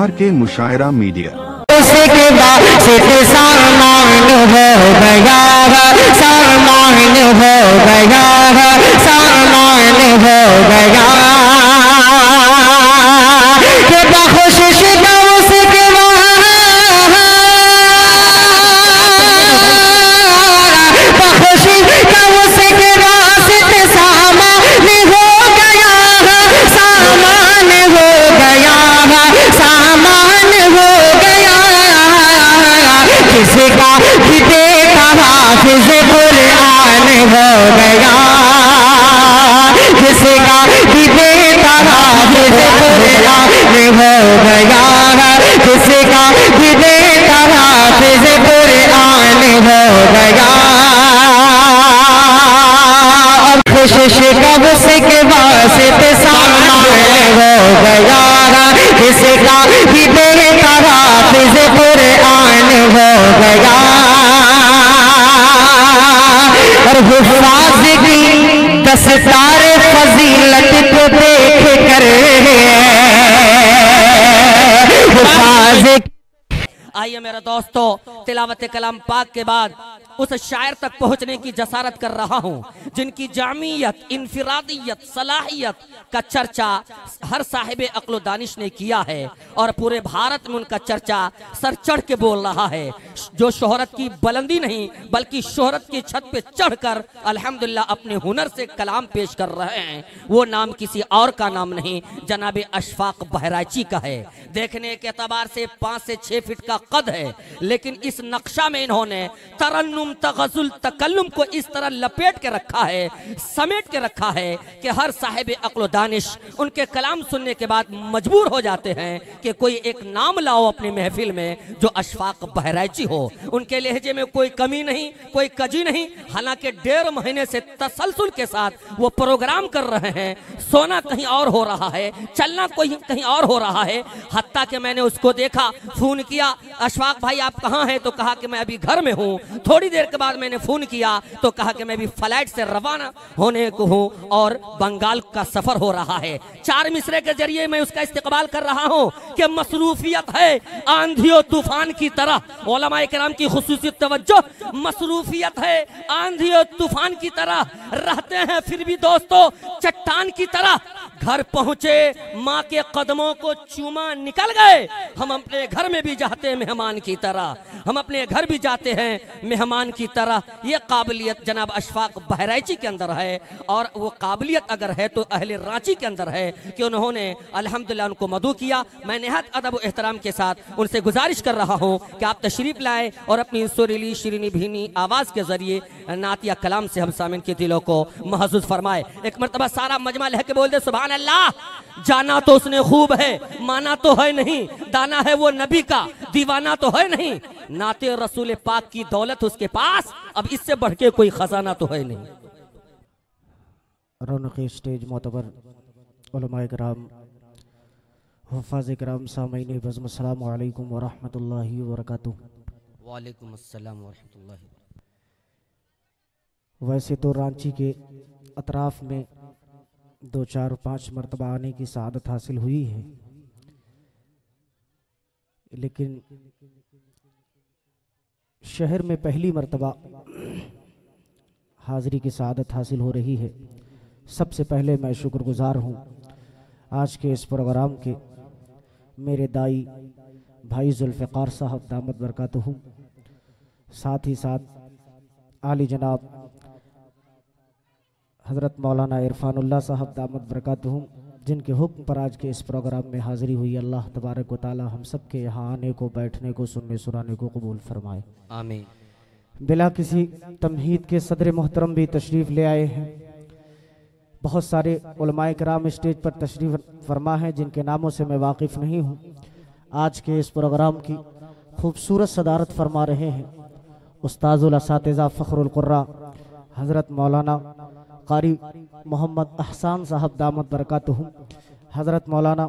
Are के मुशायरा media उसके बाद सामान हो गया है, सामान हो गया है, सामान हो गया कि बख्शिश का उसके बख्शिश का उसके वास्ते सामान हो गया है, सामान हो गया है, सामान हो गया किसका भी बेटा हाफिज कुरान हो गया, किसका भी बेटा हाफिज कुरान हो गया है, किसका भी बेटा हाफिज कुरान हो गया। अब खुशिश का उसके वास्ते सामान हो गया है, किसका भी बेटा हाफिज कुरान हो गया और हुफ़ाज़ की दस्तार फजीलत को देख कर हुफ़ाज़। आइए मेरे दोस्तों, तिलावत कलाम पाक के बाद उस शायर तक पहुंचने की जसारत कर रहा हूं जिनकी जामियत, इनफिरादियत, सलाहियत का चर्चा हर साहिब अक्ल दानिश ने किया है और पूरे भारत में उनका चर्चा सर चढ़ के बोल रहा है। जो शोहरत की बुलंदी नहीं बल्कि शोहरत की छत पे चढ़कर अल्हम्दुलिल्लाह अपने हुनर से कलाम पेश कर रहे हैं, वो नाम किसी और का नाम नहीं, जनाब अशफाक बहराइची का है। देखने के एतबार से 5 से 6 फीट का कद है, लेकिन इस नक्शा में इन्होंने तरन्नुम तगज़ुल तकल्लुम को इस तरह लपेट के रखा है, समेट के रखा है कि हर साहिब अक्ल दानिश उनके कलाम सुनने के बाद मजबूर हो जाते हैं कि कोई एक नाम लाओ अपनी महफिल में जो अशफाक बहराइची हो। उनके लहजे में कोई कमी नहीं, कोई कजी नहीं, हालांकि 1.5 महीने से तसलसल के साथ वो प्रोग्राम कर रहे हैं। सोना कहीं और हो रहा है, चलना कोई कहीं और हो रहा है। हत्ता कि मैंने उसको देखा, फोन किया, अशफाक भाई आप कहाँ हैं? तो कहा कि मैं अभी घर में हूँ। थोड़ी देर के बाद मैंने फोन किया तो कहा कि मैं भी फ्लाइट से रवाना होने को हूँ और बंगाल का सफर हो रहा है। 4 मिसरे के जरिए मैं उसका इस्तेकबाल कर रहा हूँ कि मसरूफियत है आंधियों तूफान की तरह, उलमाए किराम की खुसूसी तवज्जो, मसरूफियत है आंधियों तूफान की तरह, रहते हैं फिर भी दोस्तों चट्टान की तरह। घर पहुंचे माँ के कदमों को चूमा निकल गए, हम अपने घर में भी जाते हैं मेहमान की तरह, हम अपने घर भी जाते हैं मेहमान की तरह। ये काबिलियत जनाब अशफाक बहराइची के अंदर है और वो काबिलियत अगर है तो अहले रांची के अंदर है कि उन्होंने अल्हम्दुलिल्लाह उनको मदू किया। मैं निहायत अदब व एहतराम के साथ उनसे गुजारिश कर रहा हूँ कि आप तशरीफ लाएं और अपनी सुरीली शिरीनी भीनी आवाज़ के जरिए नातिया कलाम से हम सामिन के दिलों को महसूस फरमाए। एक मरतबा सारा मजमा लह के बोल दे सुभान अल्लाह। जाना तो उसने खूब है, माना तो है नहीं, दाना है वो नबी का, दीवाना तो है नहीं, नाते रसूल पाक की दौलत उसके पास, अब इससे बढ़ के कोई खजाना तो है नहीं। रौनक स्टेज मोतबर उलमाए किराम, हुफ़ाज़ किराम, सामईन बज़्म, अस्सलामु अलैकुम व रहमतुल्लाहि व बरकातुहू। वालेकुम अस्सलाम व रहमतुल्लाहि। वैसे तो रांची के अतराफ़ में 2, 4, 5 मरतबा आने की सआदत हासिल हुई है, लेकिन शहर में पहली मरतबा हाज़री की सआदत हासिल हो रही है। सबसे पहले मैं शुक्रगुजार हूँ आज के इस प्रोग्राम के मेरे दाई भाई जुल्फ़िकार साहब दामत बरकातहू, साथ ही साथ आली जनाब हज़रत मौलाना इरफानुल्लाह साहब दामत बरकातहू, जिनके हुक्म पर आज के इस प्रोग्राम में हाज़िरी हुई। अल्लाह तबारक व तआला हम सब के यहाँ आने को, बैठने को, सुनने सुनाने को कबूल फरमाए, आमीन। बिला किसी तमहीद के सदर मोहतरम भी तशरीफ़ ले आए हैं। बहुत सारे उलमाए किराम स्टेज पर तशरीफ़ फरमा हैं जिनके नामों से मैं वाकिफ़ नहीं हूँ। आज के इस प्रोग्राम की खूबसूरत सदारत फरमा रहे हैं उस्ताज़ुल असातिज़ा फ़ख्रुल कुर्रा हज़रत मौलाना कारी मोहम्मद अहसान साहब दामत बरकातहू, हज़रत मौलाना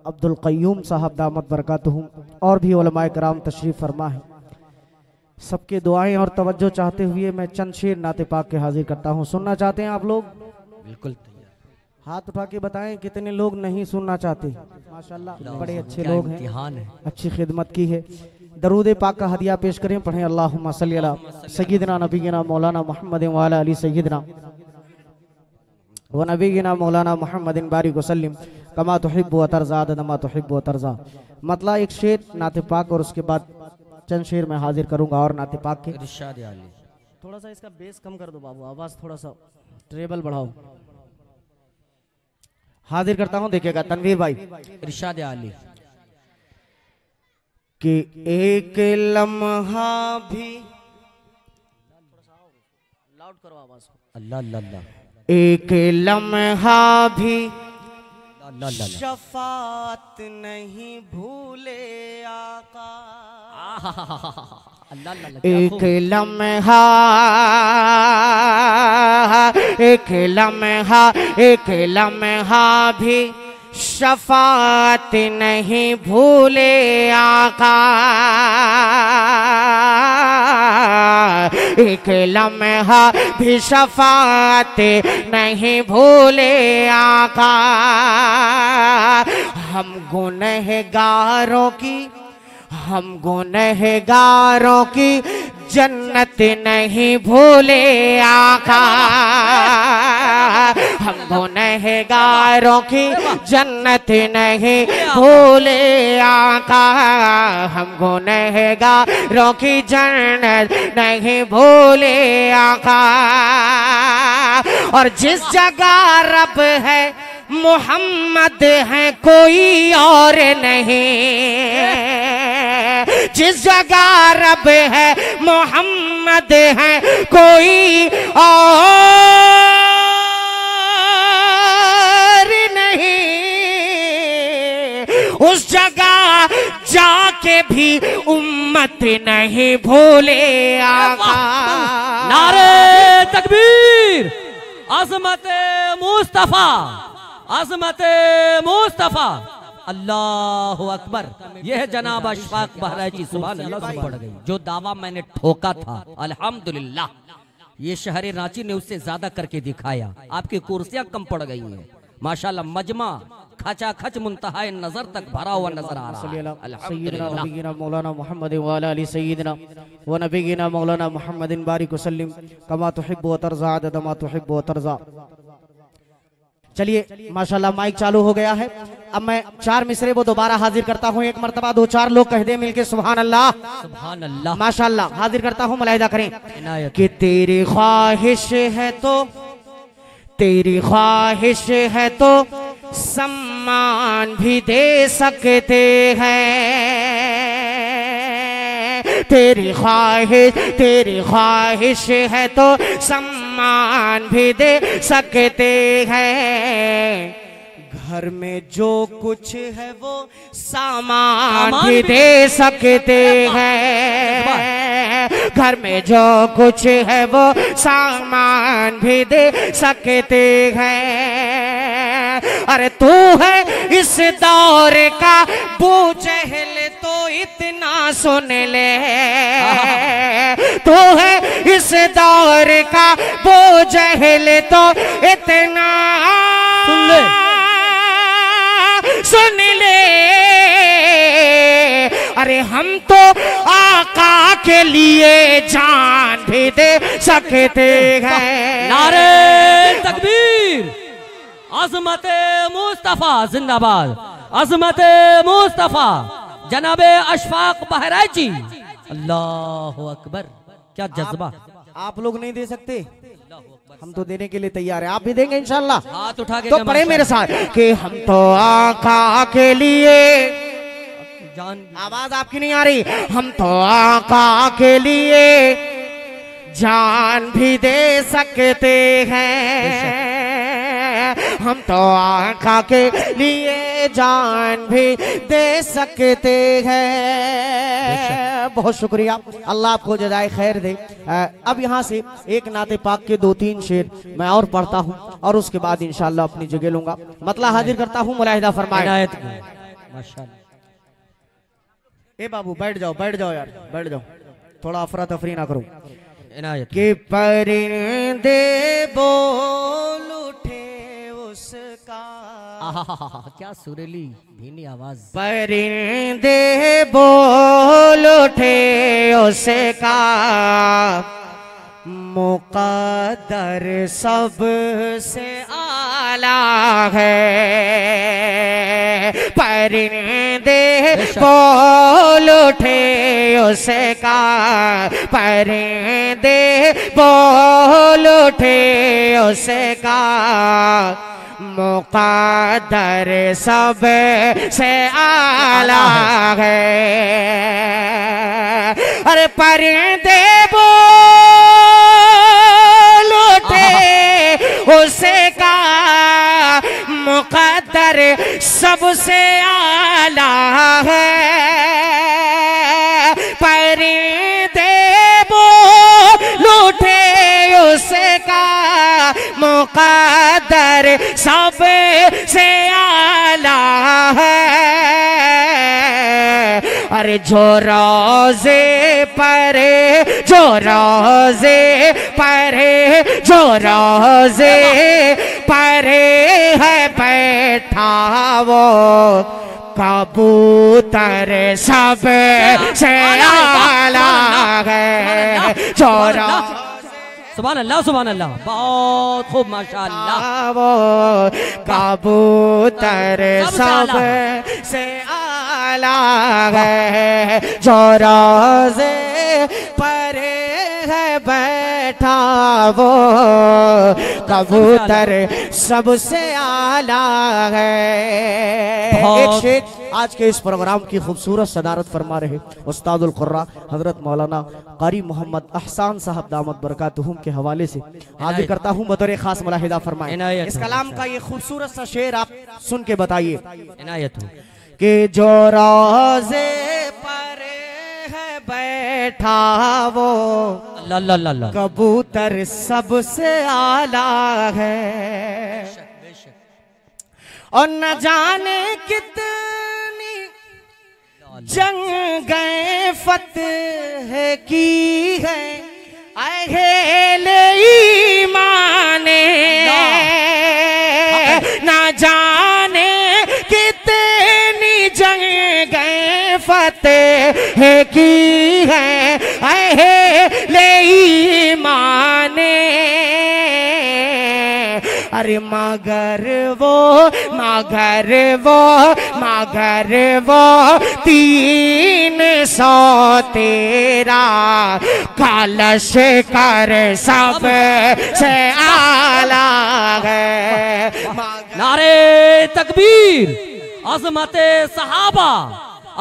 अब्दुल क़य्यूम साहब दामत बरकातहू और भी उलमाए किराम तशरीफ़ फरमा है। सबके दुआएं और तवज्जो चाहते हुए मैं चंद शेर नाते पाक के हाजिर करता हूँ। सुनना चाहते हैं आप लोग? बिल्कुल। हाथ उठा के बताएं कितने लोग नहीं सुनना चाहते। माशाल्लाह बड़े अच्छे क्या लोग हैं, इम्तिहान है। अच्छी खिदमत की है। दरूद पाक का हदिया पेश करें, पढ़ें अल्लाहुम्मा सल्ली अला सय्यिदना नबीना मौलाना मुहम्मद व अला अली सय्यिदना व नबीना मौलाना मुहम्मदिन बारिक वसल्लिम कमा तुहिब्बु व तर्ज़ा अदमा तुहिब्बु व तर्ज़ा। मतलब एक शेर नाते पाक और उसके बाद चंद शेर मैं हाजिर करूंगा और नाते पाक के। इरशाद आली। थोड़ा सा इसका बेस कम कर दो बाबू, आवाज थोड़ा सा ट्रेबल बढ़ाओ। हाजिर करता हूं, देखिएगा तनवीर भाई। इरशाद आली। कि एक लम्हा भी, लाउड करो आवाज को, अल्लाह अल्लाह अल्लाह, एक लम्हा भी अल्लाह अल्लाह, शफात नहीं भूले आका। अल्लाह अल्लाह, क्या एक खूब। लम्हा, एक लम्हा, एक लम्हा भी शफात नहीं भूले आका। एक लम्हा भी शफात नहीं भूले आका। हम गुनहगारों की, हम गुनहगारों की जन्नत नहीं भूले आका। हम गुनहगारों की जन्नत नहीं भूले आका। हम गुनहगारों की जन्नत नहीं भूले आका। और जिस जगह रब है मोहम्मद है कोई और नहीं। जिस जगह रब है मोहम्मद है कोई और नहीं। उस जगह जाके भी उम्मत नहीं भूले आका। नारे तकबीर, अज़मत मुस्तफा, अज़मत मुस्तफा, अल्लाह अकबर। यह है जनाब अशफाक बहराइची, सुभान अल्लाह से पड़ गई। जो दावा मैंने ठोका था अल्हम्दुलिल्लाह, ये शहर रांची ने उससे ज्यादा करके दिखाया। आपकी कुर्सियां कम पड़ गई हैं माशाल्लाह। मजमा खचा खच मुंतहाए नजर तक भरा हुआ नजर आ रहा है। अल्हम्दुलिल्लाह। नबीना मौलाना मुहम्मद व अला अली सय्यिदना व नबीना मौलाना मुहम्मदिन बारिक वसल्लिम कमा तुहिब्बु व तर्ज़ा अदमा तुहिब्बु व तर्ज़ा। चलिए माशाल्लाह माइक चालू हो गया है। अब मैं चार मिसरे वो दोबारा हाजिर करता हूँ। एक मर्तबा दो चार लोग कह दे मिलके सुभान अल्लाह, सुभान अल्लाह। माशाल्लाह। हाजिर करता हूँ, मुलाहिदा करें इनायत। कि तेरी ख्वाहिश है तो, तेरी ख्वाहिश है तो सम्मान भी दे सकते हैं। तेरी ख्वाहिश है तो सम्मान भी दे सकते हैं। घर में जो कुछ है वो सामान भी दे सकते हैं। घर में जो कुछ है वो सामान भी दे सकते हैं। अरे तू है इस दौर का बू जहल तो इतना सुन ले। तू है इस दौर का बू जहल तो इतना सुन ले, सुन ले। अरे हम तो आका के लिए जान भी दे सकते हैं। नारे तकबीर, अज़मत मुस्तफा जिंदाबाद, अज़मत मुस्तफा जनाबे अशफाक बहराइची। अल्लाह अकबर, क्या जज्बा। आप लोग नहीं दे सकते, हम तो देने के लिए तैयार है। आप भी देंगे इंशाल्लाह। हाथ उठा के तो पढ़े मेरे साथ कि हम तो आका के लिए, जान, आवाज आपकी नहीं आ रही, हम तो आका के लिए जान भी दे सकते हैं। हम तो आका के लिए जान भी दे सकते हैं। बहुत शुक्रिया, अल्लाह आपको जज़ाए खैर दे। अब यहाँ से एक नाते पाक के दो तीन शेर मैं और पढ़ता हूँ और उसके बाद इंशाल्लाह अपनी जगह लूंगा। मतलब हाजिर करता हूँ, मुलाहिदा फरमाए। माशाल्लाह। ए बाबू बैठ जाओ, बैठ जाओ यार, बैठ जाओ, थोड़ा अफरा तफरी ना करो। इनायत। कि परिंदे बोल उठे क्या सुरीली भीनी आवाज। परिंदे बोल उठे उसे का मुक़द्दर सबसे आला है। परिंदे बोल उठे उसे का परिंदे बोल उठे उसे का मुक़द्दर सबसे आला है। अरे परिंदे बोल उठे उसे का मुक़द्दर सबसे आला है। परिंदे बोल उठे उसे का मुक़द्दर सबसे आला है। अरे जो रोज़े परे जो रोज़े परे जो रोज़े परे है बैठा वो कबूतर सबसे आला है। जो सुभान अल्लाह सुभान अल्लाह, बहुत खूब माशाअल्लाह। वो कबूतर सबसे आला है। जो रोज़े परे है बैठा वो कबूतर सबसे आला है। एक शेख आज के इस प्रोग्राम की खूबसूरत सदारत फरमा रहे उस्तादुल कुर्रा हजरत मौलाना कारी मोहम्मद अहसान साहब दामत बरकातुहुम के हवाले से हाजिर करता हूँ। बतौर खास मुलाहिदा फरमाएं। इस कलाम का ये खूबसूरत सा शेर आप सुन के बताइए कि जो रोज़े परे है बैठा वो कबूतर सबसे आला है। और न जाने कितनी जंगें फतह की है अहले ईमाने। न जाने कितनी जंगें फतह की है अहले ईमाने। अरे मगर वो 313 कलश कर सब से आला है। नारे तकबीर। अज़मते सहाबा,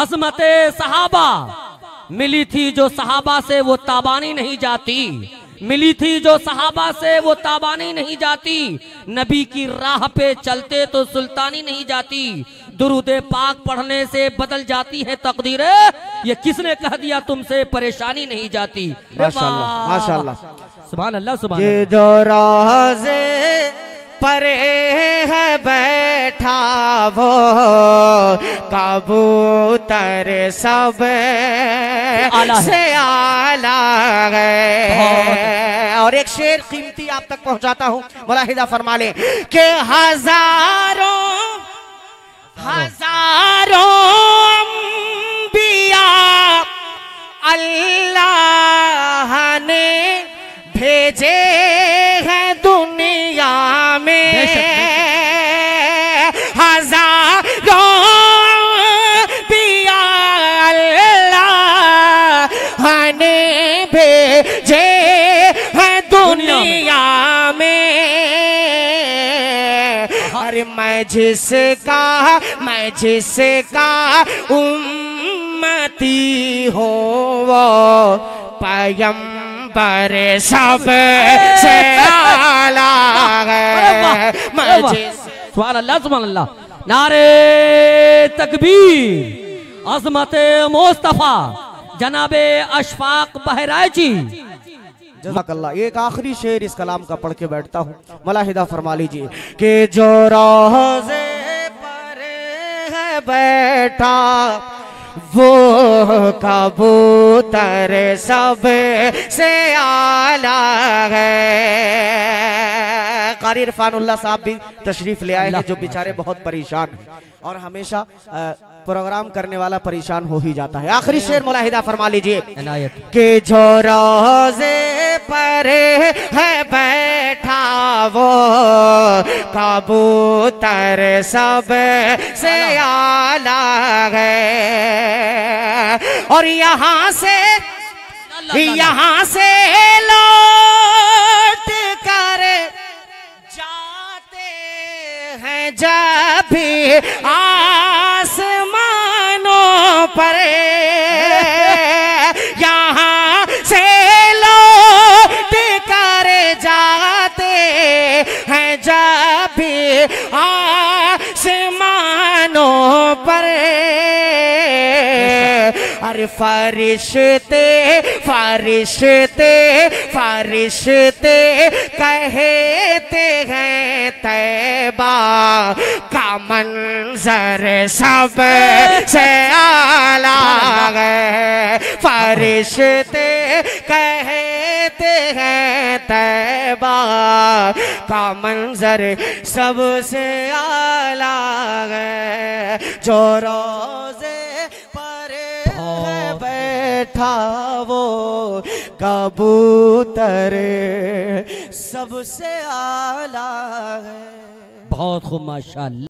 अज़मते सहाबा मिली थी जो सहाबा से वो ताबानी नहीं जाती। मिली थी जो सहाबा से वो ताबानी नहीं जाती। नबी की राह पे चलते तो सुल्तानी नहीं जाती। दुरूदे पाक पढ़ने से बदल जाती है तकदीरें। ये किसने कह दिया तुमसे परेशानी नहीं जाती। माशाअल्लाह माशाअल्लाह सुभान अल्लाह सुभान ये अल्लाह। जो रोज़े परे है बैठा वो कबूतर सब से आला है। और एक शेर कीमती आप तक पहुंचाता हूं, मुलाहिदा फरमा ले कि हजारों अंबिया अल्लाह ने भेजे हैं दुनिया में। हजारों अंबिया अल्लाह ने भेजे हैं दुनिया में। अरे मैं जिसका उम्मती हूँ वो पैगंबर सब से आला है। सुभान अल्लाह सुभान अल्लाह। नारे तकबीर। अज़मते मुस्तफा जनाबे अशफाक बहराइची। जज़ाकल्लाह। एक आखिरी शेर इस कलाम का पढ़ के बैठता हूँ, मुलाहिदा फरमा लीजिए कि जो रोज़े परे है बैठा वो कबूतर सब से आला है। कारी इरफानुल्लाह साहब भी तशरीफ ले आए हैं, जो बेचारे बहुत परेशान हैं और हमेशा प्रोग्राम करने वाला परेशान हो ही जाता है। आखिरी शेर मुलाहिदा फरमा लीजिए कि जो रोजे पर है बैठा वो कबूतर सब से आला है। और यहाँ से लौट कर जाते हैं जब भी आसमानों पर, यहाँ से लौट कर जाते हैं जब भी आसमानों पर। अरे फरिश्ते फरिश्ते फरिश्ते कहते हैं तैबा का मंजर सब से आला है। फरिश्ते कहते हैं तैबा का मंजर सबसे आला है। जो रोजे बैठा वो कबूतर सबसे आला है। बहुत खूब माशाअल्लाह।